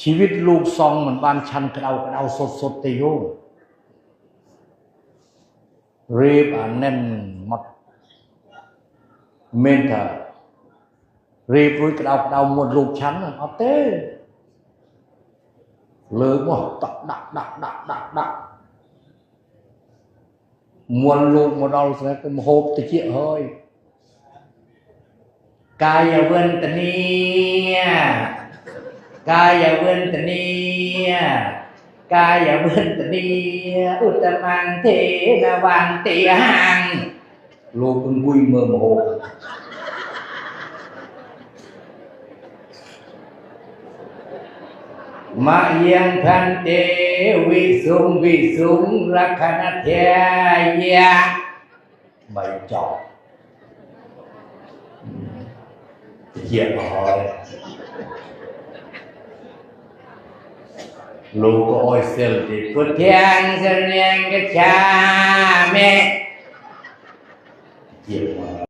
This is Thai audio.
ชีวิตลูกซองเหมือนบ้านชันกระเอาสดติโยรีบอ่านแน่นมัดเมนเถอะรีบรู้กระเอาหมดลูกชั้นเอาเต้เลยว่าดักมวลลูกมาเราใส่ก็โหบตะเกียเฮ้ยกายเวนตเนียกายเวนตเนียกายเวนตเนียอุตมังเทนวันติหังลูกเป็นกุยเมื่อโหมายังพันเตวิสุงรักนเทียใบจอกเหยียบหอยลูกอ้อยเซลติพุทธังสรณังกัจฉามิเหยียบหอย